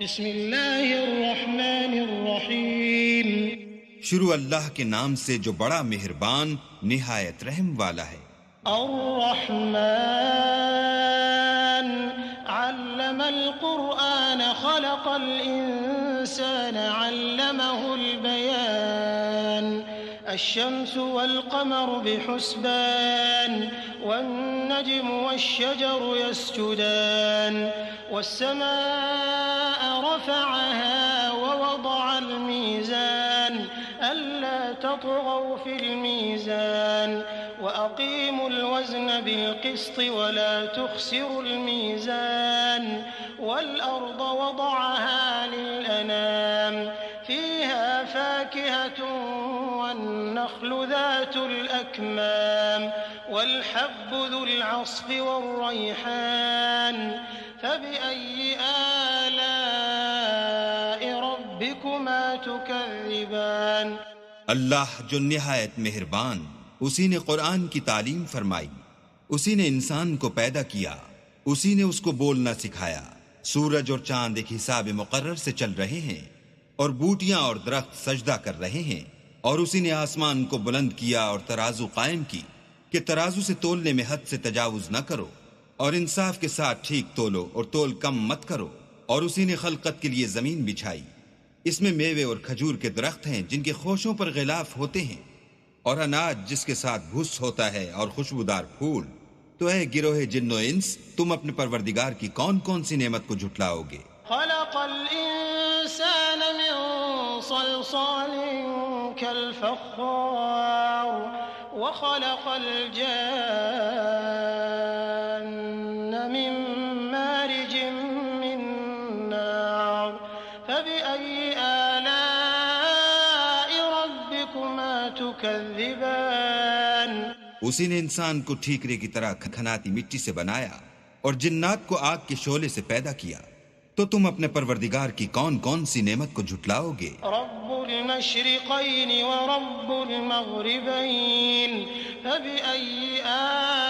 بسم اللہ الرحمن الرحیم. شروع اللہ کے نام سے جو بڑا مہربان نہایت رحم والا ہے. الرحمن علم القرآن خلق الإنسان علمه البيان. الشمس والقمر بحسبان والنجم والشجر يسجدان والسماء رفعها ووضع الميزان ألا تطغوا في الميزان وأقيموا الوزن بالقسط ولا تخسروا الميزان والأرض وضعها للأنام فيها فاكهة والنخل ذات الأكمام والحب ذو العصف والريحان فبأي آلاء ربكما تكذبان. اللہ جو نہایت مہربان، اسی نے قرآن کی تعلیم فرمائی، اسی نے انسان کو پیدا کیا، اسی نے اس کو بولنا سکھایا. سورج اور چاند ایک حساب مقرر سے چل رہے ہیں اور بوٹیاں اور درخت سجدہ کر رہے ہیں. اور اسی نے آسمان کو بلند کیا اور ترازو قائم کی کہ ترازو سے تولنے میں حد سے تجاوز نہ کرو اور انصاف کے ساتھ ٹھیک تولو اور تول کم مت کرو. اور اسی نے خلقت کے لیے زمین بچھائی، اس میں میوے اور کھجور کے درخت ہیں جن کے خوشوں پر غلاف ہوتے ہیں، اور اناج جس کے ساتھ بھس ہوتا ہے اور خوشبودار پھول. تو اے گروہ جن و انس، تم اپنے پروردگار کی کون کون سی نعمت کو جھٹلاؤ گے؟ خلق الإنسان من صلصال كالفخار وخلق الجان من مارج من نار فبأي آلاء ربكما تكذبان. اسی نے انسان کو ٹھیکرے کی طرح کھنکھناتی مٹی سے بنایا اور جنات کو آگ کے شعلے سے پیدا کیا. تو تم اپنے پروردگار کی کون کون سی نعمت کو جھٹلاؤ گے؟ رب المشرقین ورب المغربین فبأي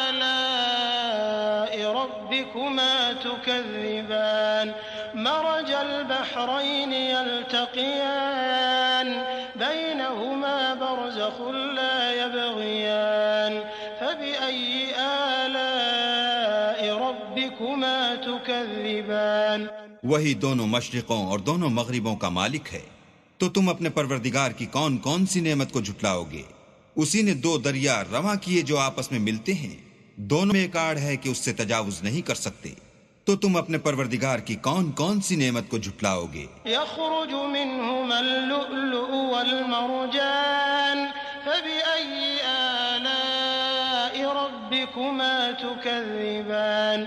آلاء ربكما تكذبان. مرج البحرين يلتقيان بينهما برزخ لا يبغيان فبأي آلاء ربكما تكذبان. وہی دونوں مشرقوں اور دونوں مغربوں کا مالک ہے. تو تم اپنے پروردگار کی کون کون سی نعمت کو جھٹلاؤ گے؟ اسی نے دو دریا رواں کیے جو آپس میں ملتے ہیں، دونوں میں ایک آڑ ہے کہ اس سے تجاوز نہیں کر سکتے. تو تم اپنے پروردگار کی کون کون سی نعمت کو جھٹلاؤ گے؟ يخرج منهما اللؤلؤ والمرجان فبأي آلاء ربكما تكذبان.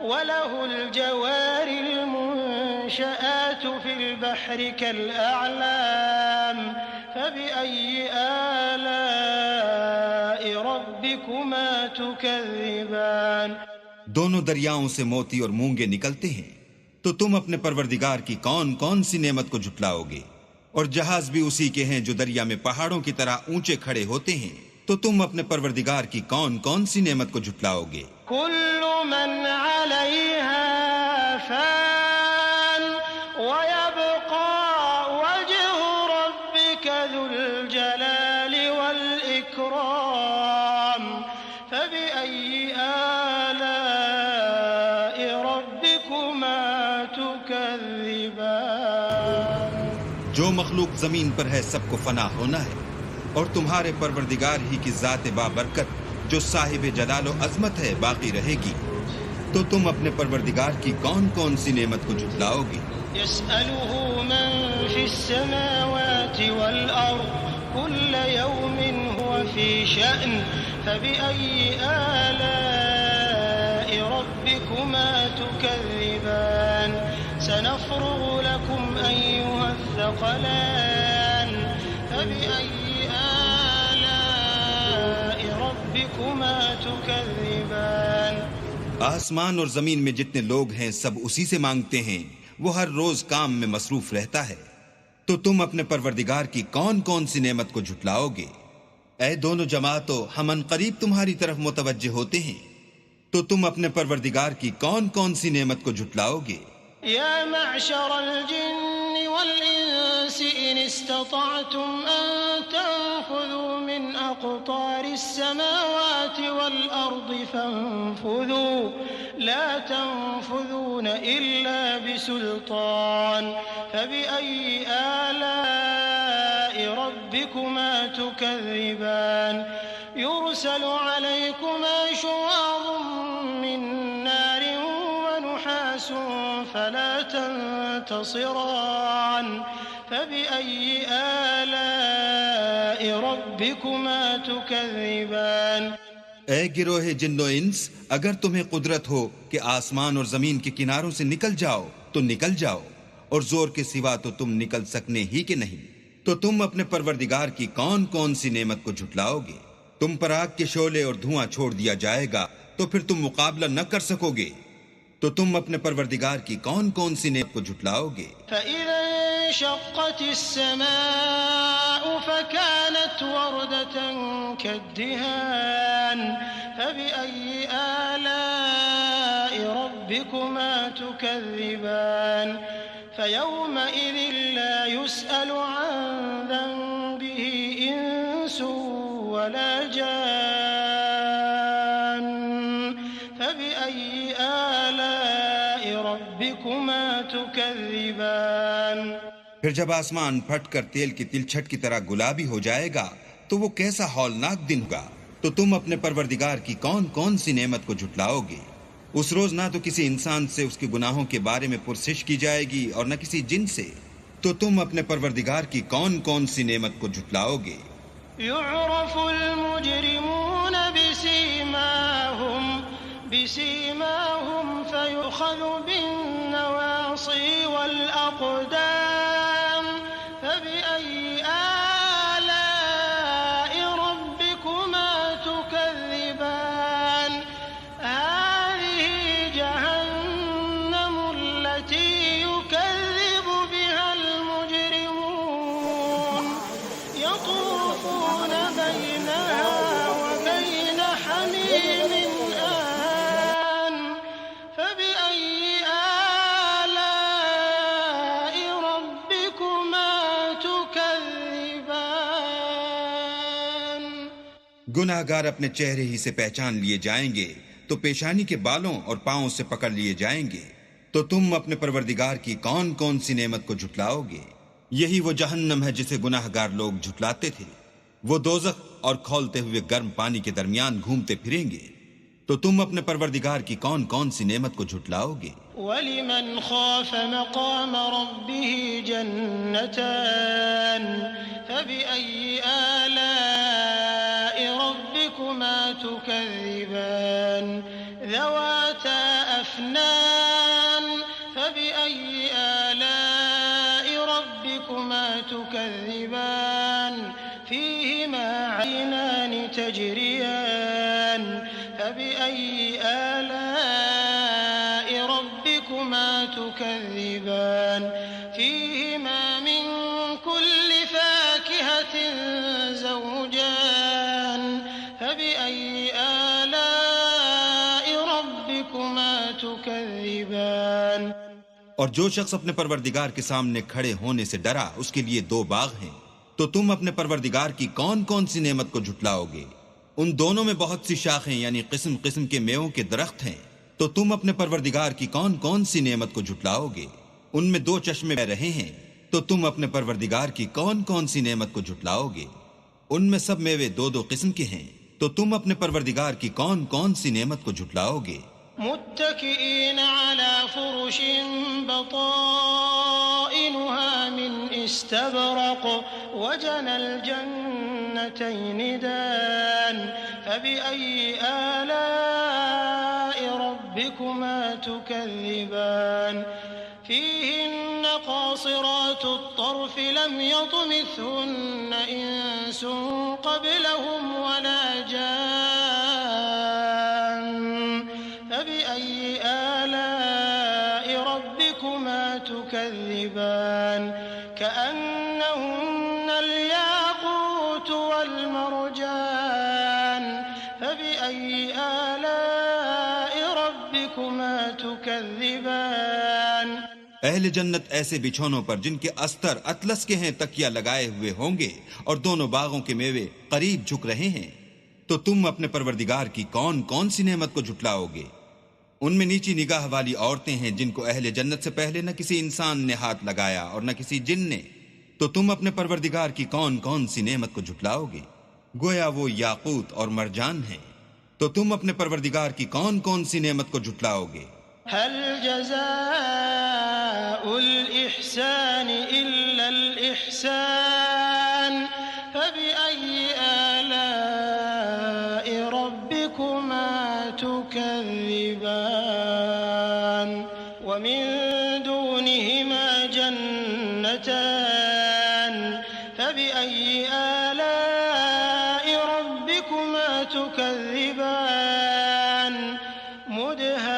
وله الجوار المنشآت في البحر كالأعلام فبأي آلاء ربكما تكذبان. دونوں دریاؤں سے موتی اور مونگے نکلتے ہیں. تو تم اپنے پروردگار کی کون کون سی نعمت کو جھٹلاؤ گے؟ اور جہاز بھی اسی کے ہیں جو دریا میں پہاڑوں کی طرح اونچے کھڑے ہوتے ہیں. تو تم اپنے پروردگار کی کون کون سی نعمت کو جھٹلاؤ گے؟ كل من عليها فان ويبقى وجه ربك ذو الجلال والإكرام فبأي آلاء ربكما تكذبان. جو مخلوق زمین پر ہے سب کو فنا ہونا ہے، اور تمہارے پروردگار ہی کی ذات بابرکت جو صاحب جلال و عظمت ہے باقی رہے گی. تو تم اپنے پروردگار کی کون کون سی نعمت کو جھٹلاؤ گے؟ يسأله من في السماوات والأرض كل يوم هو في شأن فبأي آلاء ربكما تكذبان. سنفرغ لكم أيها الثقلان فبأي آلاء ربكما تكذبان. آسمان اور زمین میں جتنے لوگ ہیں سب اسی سے مانگتے ہیں، وہ ہر روز کام میں مصروف رہتا ہے. تو تم اپنے پروردگار کی کون کون سی نعمت کو جھٹلاؤ گے؟ اے دونوں جماعتوں، ہم ان قریب تمہاری طرف متوجہ ہوتے ہیں. تو تم اپنے پروردگار کی کون کون سی نعمت کو جھٹلاؤ گے؟ يا معشر الجن والإنس إن استطعتم أن تنفذوا من أقطار السماوات والأرض فانفذوا لا تنفذون إلا بسلطان فبأي آلاء ربكما تكذبان يرسل عليكما شواظ من نار ونحاس فلا تنتصران فبأي آلاء ربكما تكذبان اے گروہ جن و انس، اگر تمہیں قدرت ہو کہ آسمان اور زمین کے کناروں سے نکل جاؤ تو نکل جاؤ، اور زور کے سوا تو تم نکل سکنے ہی کہ نہیں، تو تم اپنے پروردگار کی کون کون سی نعمت کو جھٹلاؤ گے؟ تم پر آگ کے شعلے اور دھواں چھوڑ دیا جائے گا تو پھر تم مقابلہ نہ کر سکو گے، تو تم اپنے پروردگار کی کون کون سی نعمت کو جھٹلاؤ گے؟ فَإِذَا انشقت السماء فكانت وردة كالدهان فبأي آلاء ربكما تكذبان فيومئذ لا يسأل عن ذنبه إنس ولا جان فبأي آلاء ربكما تكذبان پھر جب آسمان پھٹ کر تیل کی تلچھٹ کی طرح گلابی ہو جائے گا تو وہ کیسا ہولناک دن ہوگا، تو تم اپنے پروردگار کی کون کون سی نعمت کو جھٹلاؤ گے؟ اس روز نہ تو کسی انسان سے اس کے گناہوں کے بارے میں پرسش کی جائے گی اور نہ کسی جن سے، تو تم اپنے پروردگار کی کون کون سی نعمت کو جھٹلاؤ گے؟ يعرف المجرمون بسيماهم فيؤخذ بالنواصي والأقدام فبأي آلاء ربكما تكذبان هذه جهنم التي يكذب بها المجرمون يطوفون بينها وبين حميم آن فبأي آلاء ربكما تكذبان گناہ گار اپنے چہرے ہی سے پہچان لیے جائیں گے تو پیشانی کے بالوں اور پاؤں سے پکڑ لیے جائیں گے، تو تم اپنے پروردگار کی کون کون سی نعمت کو جھٹلاؤ گے؟ یہی وہ جہنم ہے جسے گناہ گار لوگ جھٹلاتے تھے، وہ دوزخ اور کھولتے ہوئے گرم پانی کے درمیان گھومتے پھریں گے، تو تم اپنے پروردگار کی کون کون سی نعمت کو جھٹلاؤ گے؟ ولمن خاف مقام ربه جنتان فبأي آلاء ربكما تكذبان ذواتا أفنان فبأي آلاء ربكما تكذبان فيهما عينان تجريان فبأي آلاء ربكما تكذبان فيهما من كل فاكهة زوجان فبأي آلاء ربكما تكذبان اور جو شخص اپنے پروردگار کے سامنے کھڑے ہونے سے ڈرا اس کے لیے دو باغ ہیں، تو تم اپنے پروردگار کی کون کون سی نعمت کو جھٹلاؤ گے؟ ان دونوں میں بہت سی شاخیں یعنی قسم قسم کے میووں کے درخت ہیں، تو تم اپنے پروردگار کی کون کون سی نعمت کو جھٹلاؤ گے؟ ان میں دو چشمے بہ رہے ہیں، تو تم اپنے پروردگار کی کون کون سی نعمت کو جھٹلاؤ گے؟ ان میں سب میوے دو دو قسم کے ہیں، تو تم اپنے پروردگار کی کون کون سی نعمت کو جھٹلاؤ گے؟ متكئين على فرش بطائنها من استبرق وجنى الجنتين دان فبأي آلاء ربكما تكذبان فيهن قاصرات الطرف لم يطمثهن إنس قبلهم ولا جان فبأي آلاء ربكما تكذبان كأنهن الياقوت والمرجان فبأي آلاء ربكما تكذبان اہل جنت ایسے بچھونوں پر جن کے استر اطلس کے ہیں تکیہ لگائے ہوئے ہوں گے اور دونوں باغوں کے میوے قریب جھک رہے ہیں. تو تم اپنے پروردگار کی کون کون سی نعمت کو جھٹلاؤ گے؟ ان میں نیچی نگاہ والی عورتیں ہیں جن کو اہل جنت سے پہلے نہ کسی انسان نے ہاتھ لگایا اور نہ کسی جن نے. تو تم اپنے پروردگار کی کون کون سی نعمت کو جھٹلاؤ گے؟ گویا وہ یاقوت اور مرجان ہیں. تو تم اپنے پروردگار کی کون کون سی نعمت کو جھٹلاؤ گے؟ هل جزاء الإحسان إلا الإحسان فبأي آلاء ربكما تكذبان ومن دونهما جنتان فبأي آلاء ربكما تكذبان مدهامتان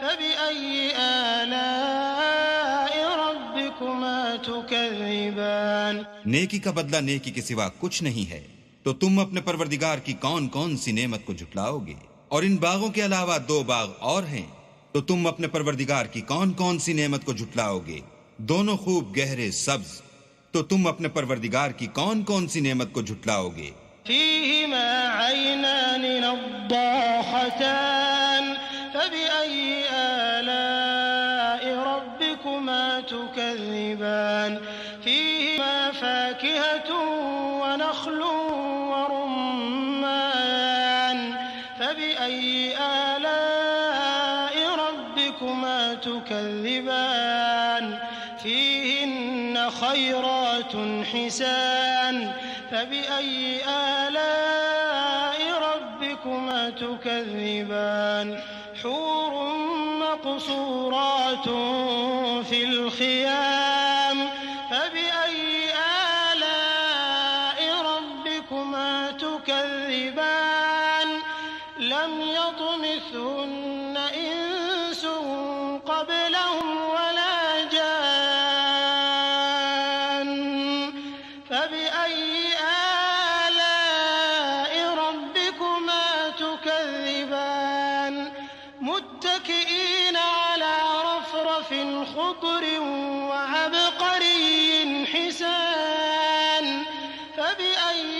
فبأي آلاء ربكما تكذبان. نیکی کا بدلہ نیکی کے سوا کچھ نہیں ہے. تو تم اپنے پروردگار کی کون کون سی نعمت کو جھٹلاؤ گے؟ اور ان باغوں کے علاوہ 2 باغ اور ہیں. تو تم اپنے پروردگار کی کون کون سی نعمت کو جھٹلاؤ گے؟ دونوں خوب گہرے سبز. تو تم اپنے پروردگار کی کون کون سی نعمت کو جھٹلاؤ گے؟ فيهما عينان نضاختان فبأي آلاء ربكما تكذبان. فيهما فاكهة ونخل ورمان فبأي آلاء ربكما تكذبان. فيهن خيرات حسان فبأي آلاء ربكما تكذبان. حور مقصورات في الخيام فبأي آلاء ربكما تكذبان. لم يطمثهن إنس قبلهم ولا جان فبأي آلاء ربكما تكذبان. متكئين على رفرف خضر وعبقري حسان فبأي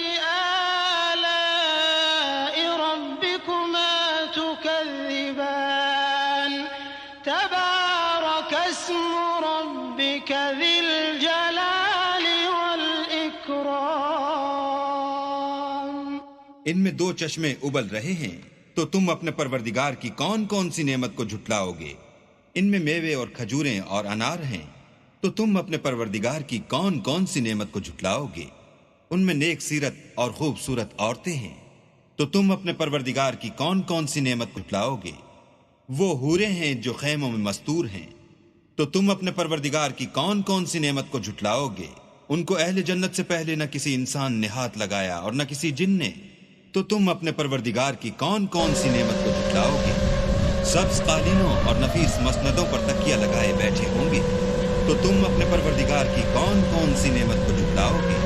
آلاء ربكما تكذبان. تبارك اسم ربك ذي الجلال والإكرام. ان میں 2 چشمے ابل رہے ہیں. تو تم اپنے پروردگار کی کون کون سی نعمت کو جھٹلاؤ گے؟ ان میں میوے اور کھجوریں اور انار ہیں. تو تم اپنے پروردگار کی کون کون سی نعمت کو جھٹلاؤ گے؟ ان میں نیک سیرت اور خوبصورت عورتیں ہیں. تو تم اپنے پروردگار کی کون کون سی نعمت کو جھٹلاؤ گے؟ وہ حوریں ہیں جو خیموں میں مستور ہیں. تو تم اپنے پروردگار کی کون کون سی نعمت کو جھٹلاؤ گے؟ ان کو اہل جنت سے پہلے نہ کسی انسان نے ہاتھ لگایا اور نہ کسی جن نے. تو تم اپنے پروردگار کی کون کون سی نعمت کو جھٹلاؤ گے؟ سبز قالینوں اور نفیس مسندوں پر تکیہ لگائے بیٹھے ہوں گے. تو تم اپنے پروردگار کی کون کون سی نعمت کو جھٹلاؤ گے؟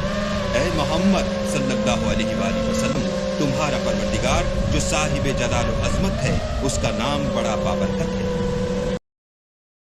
اے محمد صلی اللہ علیہ وآلہ وسلم، تمہارا پروردگار جو صاحب جلال و عظمت ہے، اس کا نام بڑا بابرکت ہے.